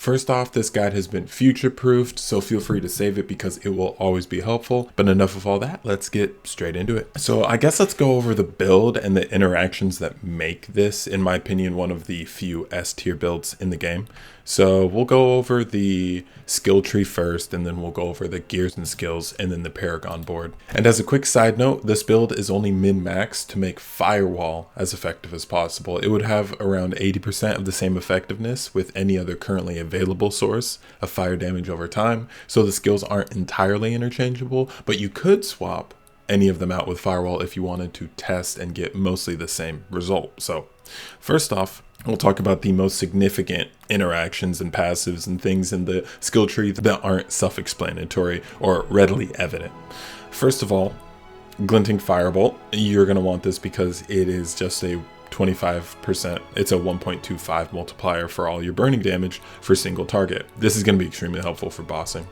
First off, this guide has been future proofed, so feel free to save it because it will always be helpful. But enough of all that, let's get straight into it. So I guess let's go over the build and the interactions that make this, in my opinion, one of the few S tier builds in the game. So we'll go over the skill tree first, and then we'll go over the gears and skills, and then the paragon board. And as a quick side note, this build is only min-maxed to make Firewall as effective as possible. It would have around 80% of the same effectiveness with any other currently available source of fire damage over time, so the skills aren't entirely interchangeable, but you could swap any of them out with Firewall if you wanted to test and get mostly the same result. So first off, we'll talk about the most significant interactions and passives and things in the skill tree that aren't self-explanatory or readily evident. First of all, Glinting Firebolt. You're going to want this because it is just a 25%. It's a 1.25 multiplier for all your burning damage for a single target. This is going to be extremely helpful for bossing.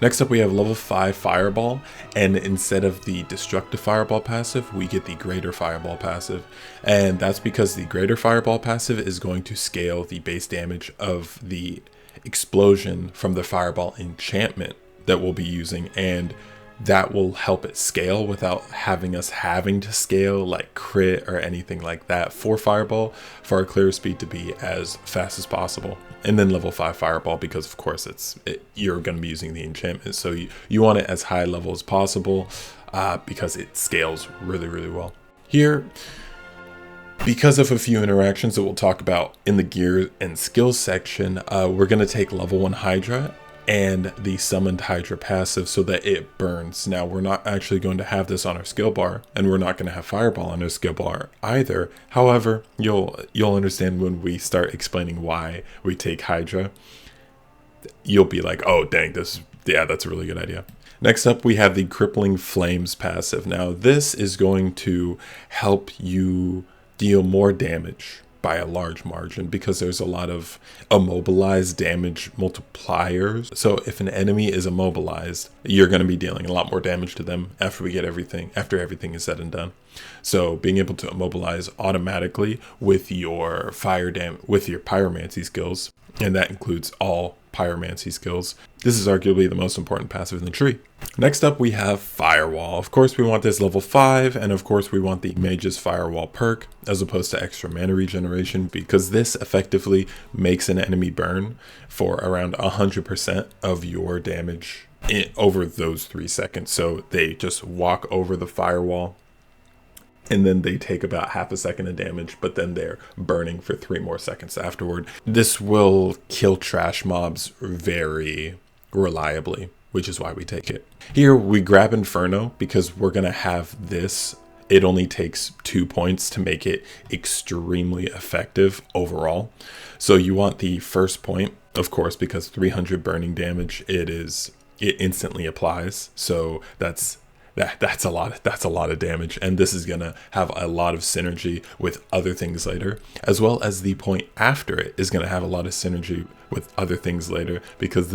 Next up, we have level 5 Fireball, and instead of the Destructive Fireball passive, we get the Greater Fireball passive. And that's because the Greater Fireball passive is going to scale the base damage of the explosion from the Fireball enchantment that we'll be using, and that will help it scale without having to scale like crit or anything like that for Fireball, for our clear speed to be as fast as possible. And then level 5 Fireball, because of course you're going to be using the enchantment, so you want it as high level as possible because it scales really, really well. Here, because of a few interactions that we'll talk about in the gear and skills section, we're going to take level 1 Hydra and the Summoned Hydra passive so that it burns. Now, we're not actually going to have this on our skill bar, and we're not going to have Fireball on our skill bar either. However, you'll understand when we start explaining why we take Hydra. You'll be like, oh dang, that's a really good idea. Next up, we have the Crippling Flames passive. Now, this is going to help you deal more damage by a large margin because there's a lot of immobilized damage multipliers. So if an enemy is immobilized, you're going to be dealing a lot more damage to them after everything is said and done. So being able to immobilize automatically with your with your pyromancy skills, and that includes all pyromancy skills. This is arguably the most important passive in the tree. Next up, we have Firewall. Of course, we want this level 5, and of course we want the Mage's Firewall perk as opposed to extra mana regeneration, because this effectively makes an enemy burn for around 100% of your damage over those 3 seconds. So they just walk over the firewall, and then they take about half a second of damage, but then they're burning for 3 more seconds afterward. This will kill trash mobs very reliably, which is why we take it. Here we grab Inferno because we're going to have this. It only takes 2 points to make it extremely effective overall. So you want the first point, of course, because 300 burning damage, it instantly applies. So that's a lot of damage, and this is gonna have a lot of synergy with other things later, as well as the point after it is gonna have a lot of synergy with other things later, because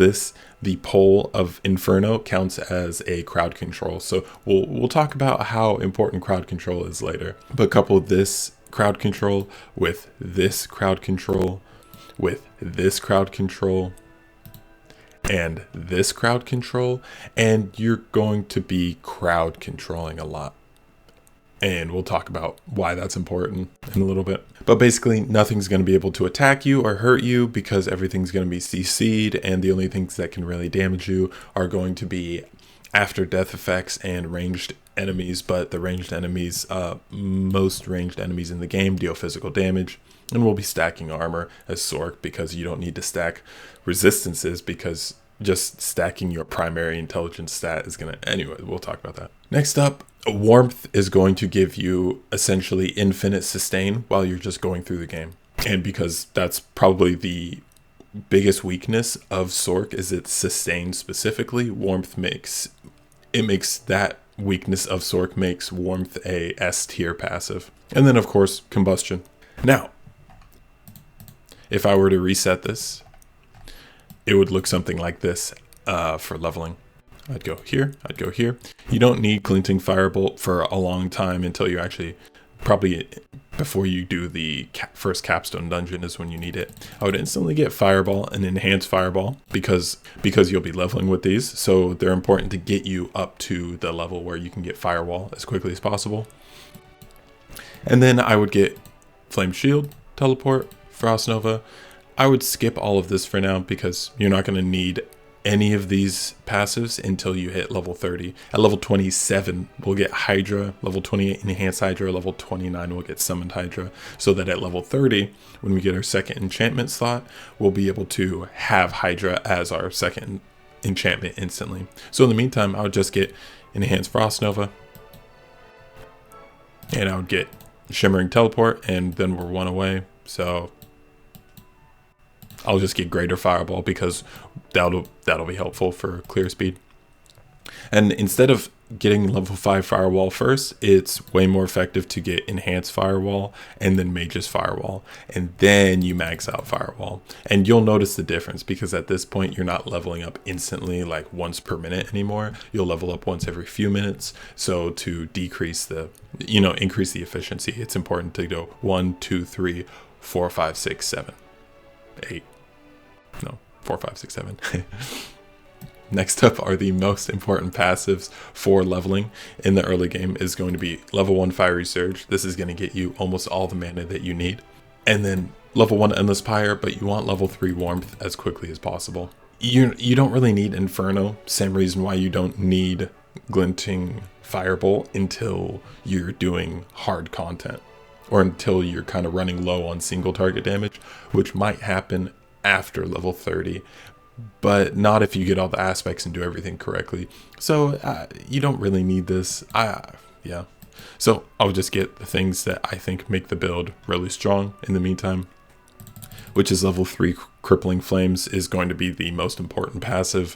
the pole of Inferno counts as a crowd control. So we'll talk about how important crowd control is later, but couple this crowd control with this crowd control with this crowd control and this crowd control, and you're going to be crowd controlling a lot. And we'll talk about why that's important in a little bit. But basically, nothing's going to be able to attack you or hurt you because everything's going to be CC'd, and the only things that can really damage you are going to be after death effects and ranged enemies. But the ranged enemies, most ranged enemies in the game deal physical damage. And we'll be stacking armor as Sork because you don't need to stack resistances, because just stacking your primary intelligence stat is going to... Anyway, we'll talk about that. Next up, Warmth is going to give you essentially infinite sustain while you're just going through the game. And because that's probably the biggest weakness of Sork, is its sustain specifically, Warmth makes that weakness of Sork makes Warmth a S tier passive. And then of course, Combustion. Now, if I were to reset this, it would look something like this for leveling. I'd go here, I'd go here. You don't need Glinting Firebolt for a long time until you actually probably before you do the first capstone dungeon is when you need it. I would instantly get Fireball and Enhanced Fireball because you'll be leveling with these. So they're important to get you up to the level where you can get Firewall as quickly as possible. And then I would get Flame Shield, Teleport, Frost Nova. I would skip all of this for now because you're not going to need any of these passives until you hit level 30. At level 27, we'll get Hydra. Level 28, Enhanced Hydra. Level 29, we'll get Summoned Hydra. So that at level 30, when we get our second enchantment slot, we'll be able to have Hydra as our second enchantment instantly. So in the meantime, I would just get Enhanced Frost Nova. And I would get Shimmering Teleport, and then we're one away. So I'll just get Greater Fireball because that'll be helpful for clear speed. And instead of getting level 5 Firewall first, it's way more effective to get Enhanced Firewall and then Mage's Firewall. And then you max out Firewall. And you'll notice the difference because at this point, you're not leveling up instantly like once per minute anymore. You'll level up once every few minutes. So to decrease increase the efficiency, it's important to go 1, 2, 3, 4, 5, 6, 7, 8. No, 4, 5, 6, 7. Next up are the most important passives for leveling in the early game is going to be level 1 Fiery Surge. This is going to get you almost all the mana that you need. And then level 1 Endless Pyre, but you want level 3 Warmth as quickly as possible. You don't really need Inferno. Same reason why you don't need Glinting Fireball until you're doing hard content. Or until you're kind of running low on single target damage, which might happen after level 30. But not if you get all the aspects and do everything correctly. So you don't really need this. Yeah. So I'll just get the things that I think make the build really strong in the meantime, which is level 3 Crippling Flames is going to be the most important passive.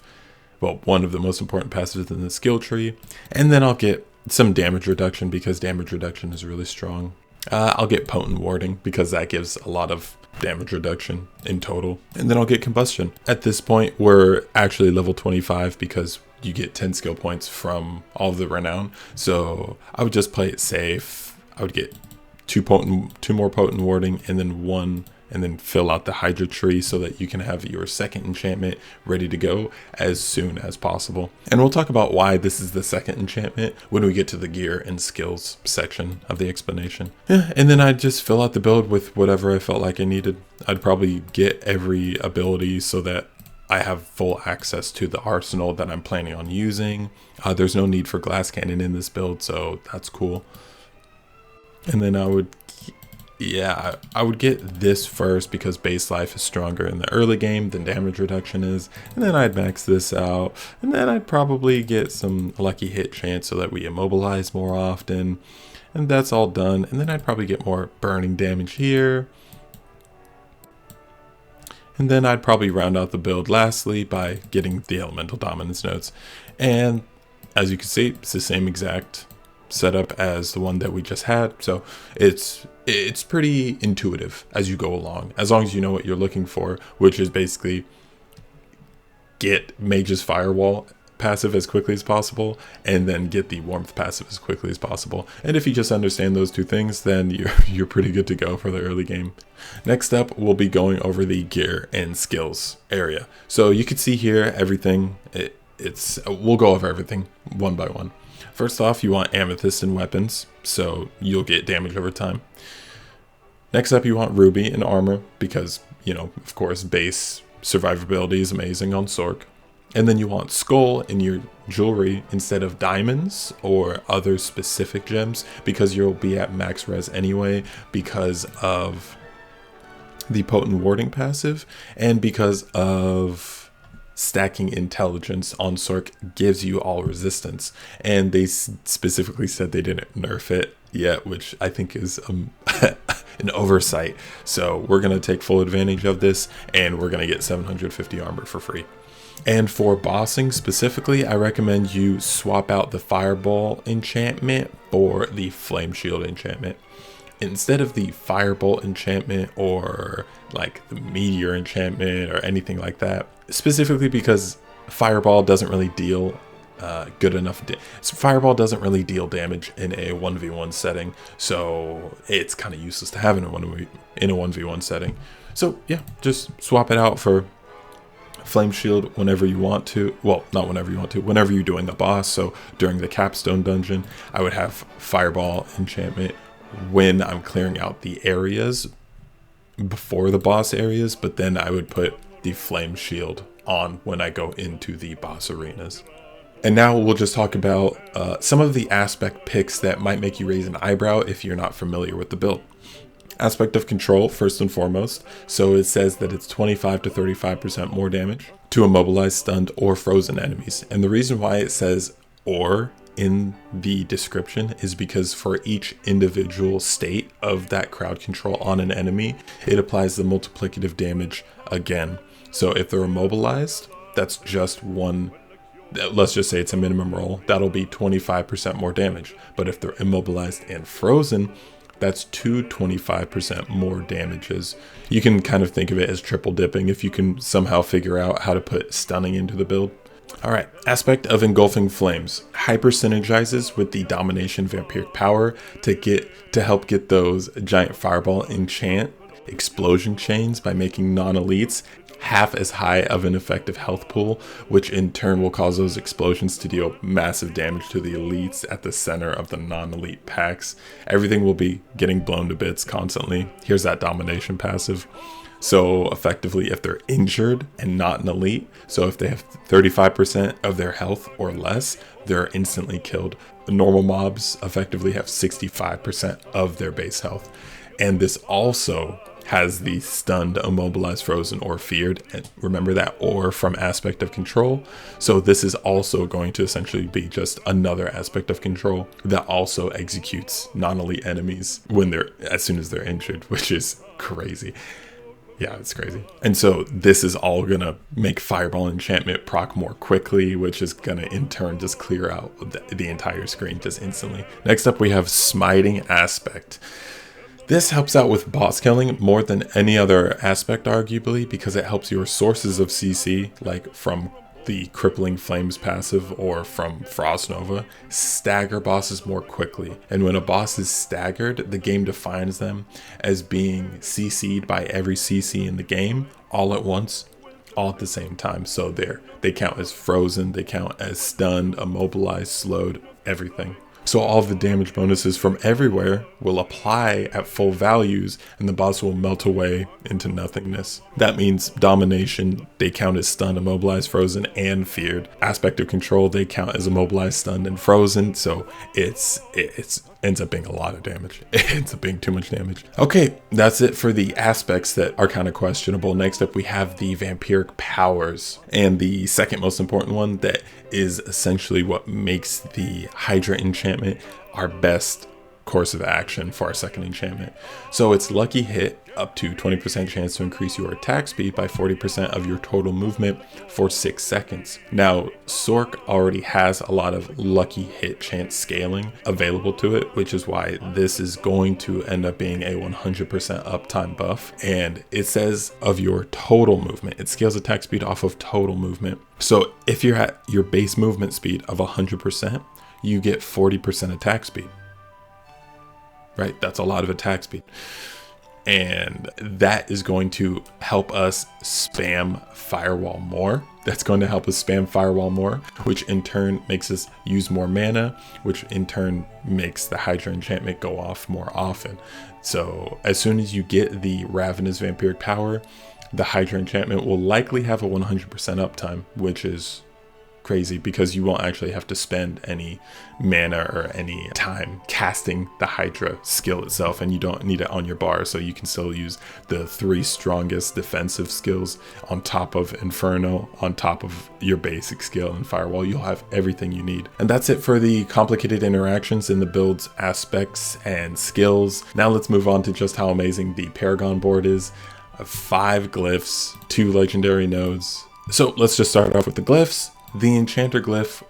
Well, one of the most important passives in the skill tree. And then I'll get some damage reduction because damage reduction is really strong. I'll get Potent Warding because that gives a lot of damage reduction in total. And then I'll get Combustion. At this point, we're actually level 25 because you get 10 skill points from all of the Renown. So I would just play it safe. I would get 2 more Potent Warding and then fill out the Hydra tree so that you can have your second enchantment ready to go as soon as possible. And we'll talk about why this is the second enchantment when we get to the gear and skills section of the explanation. Yeah, and then I'd just fill out the build with whatever I felt like I needed. I'd probably get every ability so that I have full access to the arsenal that I'm planning on using. There's no need for Glass Cannon in this build, so that's cool. And then I would get this first because base life is stronger in the early game than damage reduction is. And then I'd max this out. And then I'd probably get some lucky hit chance so that we immobilize more often. And that's all done. And then I'd probably get more burning damage here. And then I'd probably round out the build lastly by getting the Elemental Dominance notes. And as you can see, it's the same exact setup as the one that we just had. So it's pretty intuitive as you go along, as long as you know what you're looking for, which is basically get Mage's Firewall passive as quickly as possible and then get the Warmth passive as quickly as possible. And if you just understand those two things, then you're pretty good to go for the early game. Next up, we'll be going over the gear and skills area. So you can see here everything. We'll go over everything one by one. First off, you want Amethyst and weapons, so you'll get damage over time. Next up, you want Ruby and armor, because, of course, base survivability is amazing on Sorc. And then you want Skull in your jewelry instead of diamonds or other specific gems, because you'll be at max res anyway, because of the Potent Warding passive, and because of stacking intelligence on Sorc gives you all resistance. And they specifically said they didn't nerf it yet, which I think is an oversight. So we're going to take full advantage of this, and we're going to get 750 armor for free. And for bossing specifically, I recommend you swap out the Fireball enchantment for the Flame Shield enchantment. Instead of the Firebolt enchantment or like the Meteor enchantment or anything like that, specifically because Fireball doesn't really deal good enough. So Fireball doesn't really deal damage in a 1v1 setting, so it's kind of useless to have in a 1v1 setting. So yeah, just swap it out for Flame Shield whenever you want to. Well, not whenever you want to, whenever you're doing a boss. So during the capstone dungeon, I would have Fireball enchantment when I'm clearing out the areas before the boss areas, but then I would put the Flame Shield on when I go into the boss arenas. And now we'll just talk about some of the aspect picks that might make you raise an eyebrow if you're not familiar with the build. Aspect of control, first and foremost. So it says that it's 25 to 35% more damage to immobilized, stunned, or frozen enemies. And the reason why it says "or" in the description is because for each individual state of that crowd control on an enemy, it applies the multiplicative damage again. So if they're immobilized, that's just one. Let's just say it's a minimum roll, that'll be 25% more damage. But if they're immobilized and frozen, that's 25% more damages. You can kind of think of it as triple dipping if you can somehow figure out how to put stunning into the build. Alright, aspect of engulfing flames. Hyper synergizes with the domination vampiric power to help get those giant fireball enchant explosion chains by making non-elites half as high of an effective health pool, which in turn will cause those explosions to deal massive damage to the elites at the center of the non-elite packs. Everything will be getting blown to bits constantly. Here's that domination passive. So effectively, if they're injured and not an elite, so if they have 35% of their health or less, they're instantly killed. The normal mobs effectively have 65% of their base health. And this also has the stunned, immobilized, frozen, or feared. And remember that "or" from aspect of control. So this is also going to essentially be just another aspect of control that also executes non-elite enemies as soon as they're injured, which is crazy. Yeah, it's crazy. And so this is all gonna make Fireball enchantment proc more quickly, which is gonna in turn just clear out the entire screen just instantly. Next up, we have Smiting Aspect. This helps out with boss killing more than any other aspect, arguably, because it helps your sources of CC, like from the Crippling Flames passive or from Frost Nova, stagger bosses more quickly. And when a boss is staggered, the game defines them as being CC'd by every CC in the game all at once, all at the same time. So they count as frozen, they count as stunned, immobilized, slowed, everything. So all of the damage bonuses from everywhere will apply at full values, and the boss will melt away into nothingness. That means domination, they count as stunned, immobilized, frozen, and feared. Aspect of control, they count as immobilized, stunned, and frozen. So it's ends up being a lot of damage. It ends up being too much damage. Okay, that's it for the aspects that are kind of questionable. Next up, we have the vampiric powers, and the second most important one that is essentially what makes the Hydra enchantment our best course of action for our second enchantment. So it's Lucky Hit, up to 20% chance to increase your attack speed by 40% of your total movement for 6 seconds. Now, Sorc already has a lot of Lucky Hit chance scaling available to it, which is why this is going to end up being a 100% uptime buff. And it says of your total movement, it scales attack speed off of total movement. So if you're at your base movement speed of 100%, you get 40% attack speed. Right? That's a lot of attack speed. And that is going to help us spam Firewall more. That's going to help us spam Firewall more, which in turn makes us use more mana, which in turn makes the Hydra enchantment go off more often. So as soon as you get the Ravenous Vampiric power, the Hydra enchantment will likely have a 100% uptime, which is crazy because you won't actually have to spend any mana or any time casting the Hydra skill itself, and you don't need it on your bar, so you can still use the 3 strongest defensive skills on top of Inferno, on top of your basic skill and Firewall. You'll have everything you need. And that's it for the complicated interactions in the build's aspects and skills. Now let's move on to just how amazing the Paragon board is. 5 glyphs, 2 legendary nodes. So let's just start off with the glyphs. The Enchanter glyph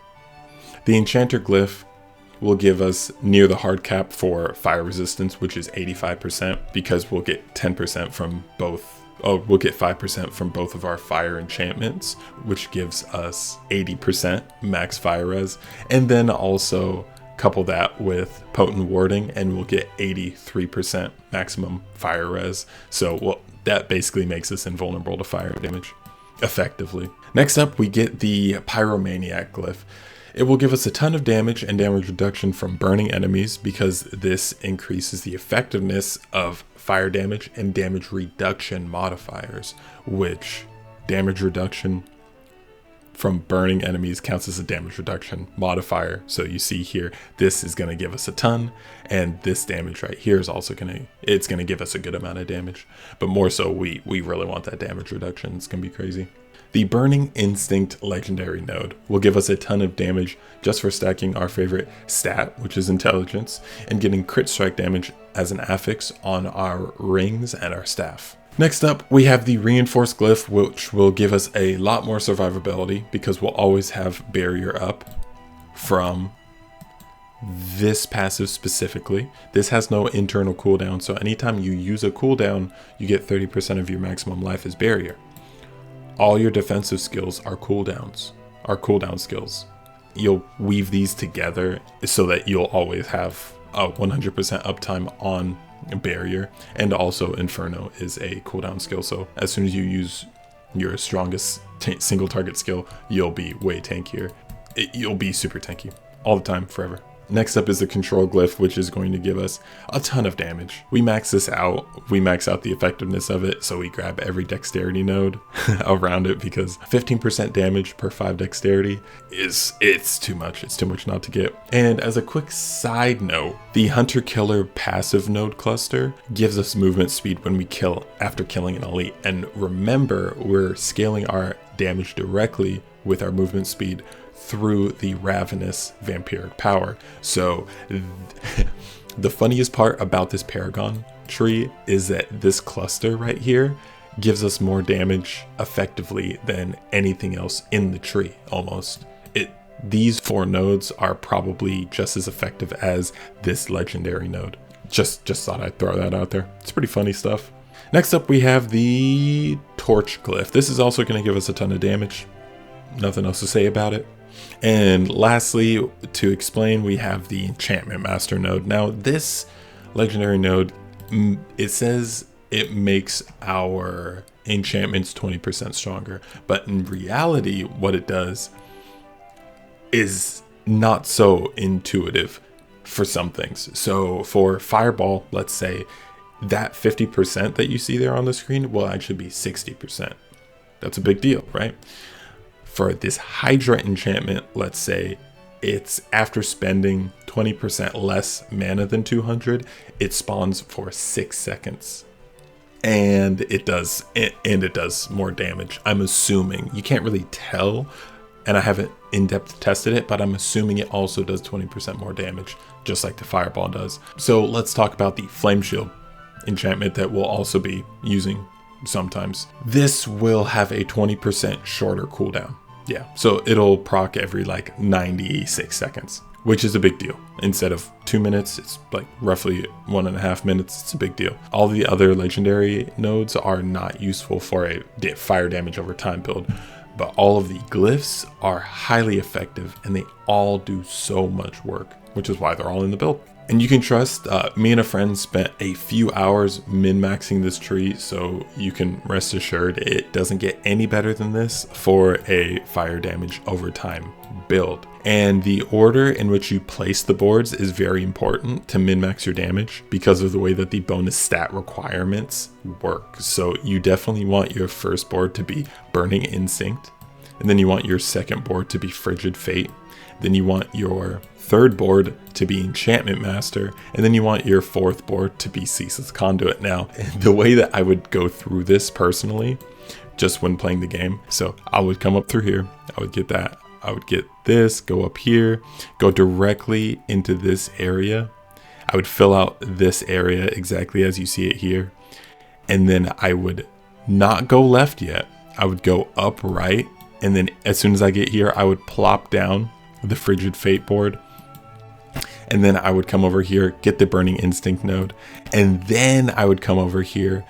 will give us near the hard cap for fire resistance, which is 85%, because we'll get 10% from both we'll get 5% from both of our fire enchantments, which gives us 80% max fire res. And then also couple that with potent warding and we'll get 83% maximum fire res. So that basically makes us invulnerable to fire damage effectively. Next up, we get the Pyromaniac glyph. It will give us a ton of damage and damage reduction from burning enemies because this increases the effectiveness of fire damage and damage reduction modifiers, which damage reduction from burning enemies counts as a damage reduction modifier. So you see here, this is going to give us a ton, and this damage right here is also going to give us a good amount of damage. But more so, we really want that damage reduction. It's going to be crazy. The Burning Instinct legendary node will give us a ton of damage just for stacking our favorite stat, which is intelligence, and getting crit strike damage as an affix on our rings and our staff. Next up, we have the Reinforced glyph, which will give us a lot more survivability because we'll always have barrier up from this passive specifically. This has no internal cooldown, so anytime you use a cooldown, you get 30% of your maximum life as barrier. All your defensive skills are cooldowns, are cooldown skills. You'll weave these together so that you'll always have a 100% uptime on barrier, and also Inferno is a cooldown skill. So as soon as you use your strongest single target skill, you'll be way tankier. You'll be super tanky all the time, forever. Next up is the Control glyph, which is going to give us a ton of damage. We max this out. We max out the effectiveness of it, so we grab every dexterity node around it because 15% damage per 5 dexterity it's too much. It's too much not to get. And as a quick side note, the Hunter Killer passive node cluster gives us movement speed when we kill after killing an elite. And remember, we're scaling our damage directly with our movement speed through the Ravenous vampiric power. So the funniest part about this paragon tree is that this cluster right here gives us more damage effectively than anything else in the tree almost. These 4 nodes are probably just as effective as this legendary node. Just thought I'd throw that out there. It's pretty funny stuff. Next up, we have the Torch glyph. This is also going to give us a ton of damage. Nothing else to say about it. And lastly, to explain, we have the Enchantment Master node. Now, this legendary node, it says it makes our enchantments 20% stronger, but in reality, what it does is not so intuitive for some things. So for Fireball, let's say that 50% that you see there on the screen will actually be 60%. That's a big deal, right? For this Hydra enchantment, let's say it's after spending 20% less mana than 200, it spawns for 6 seconds. And it does more damage. I'm assuming, you can't really tell, and I haven't in-depth tested it, but I'm assuming it also does 20% more damage, just like the Fireball does. So let's talk about the Flame Shield enchantment that we'll also be using sometimes. This will have a 20% shorter cooldown. Yeah, so it'll proc every like 96 seconds, which is a big deal. Instead of 2 minutes, it's like roughly 1.5 minutes. It's a big deal. All the other legendary nodes are not useful for a fire damage over time build, but all of the glyphs are highly effective and they all do so much work, which is why they're all in the build. And you can trust, me and a friend spent a few hours min-maxing this tree, so you can rest assured it doesn't get any better than this for a fire damage over time build. And the order in which you place the boards is very important to min-max your damage because of the way that the bonus stat requirements work. So you definitely want your first board to be Burning Instinct, and then you want your second board to be Frigid Fate, then you want your third board to be Enchantment Master, and then you want your fourth board to be Ceaseless Conduit. Now, the way that I would go through this personally, just when playing the game, so I would come up through here, I would get that, I would get this, go up here, go directly into this area, I would fill out this area exactly as you see it here, and then I would not go left yet, I would go up right, and then as soon as I get here, I would plop down the Frigid Fate board, and then I would come over here, get the Burning Instinct node, and then I would come over here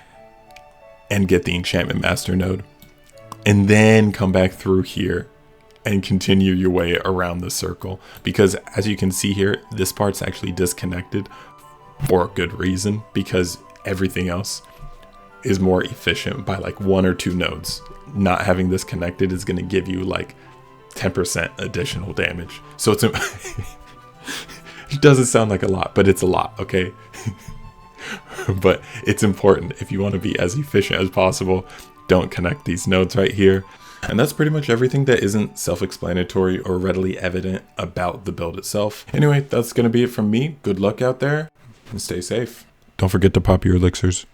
and get the enchantment master node, and then come back through here and continue your way around the circle. Because as you can see here, this part's actually disconnected for a good reason, because everything else is more efficient by like 1 or 2 nodes. Not having this connected is going to give you like 10% additional damage. So it's it doesn't sound like a lot, but it's a lot, okay? But it's important. If you want to be as efficient as possible, don't connect these nodes right here. And that's pretty much everything that isn't self-explanatory or readily evident about the build itself. Anyway, that's going to be it from me. Good luck out there and stay safe. Don't forget to pop your elixirs.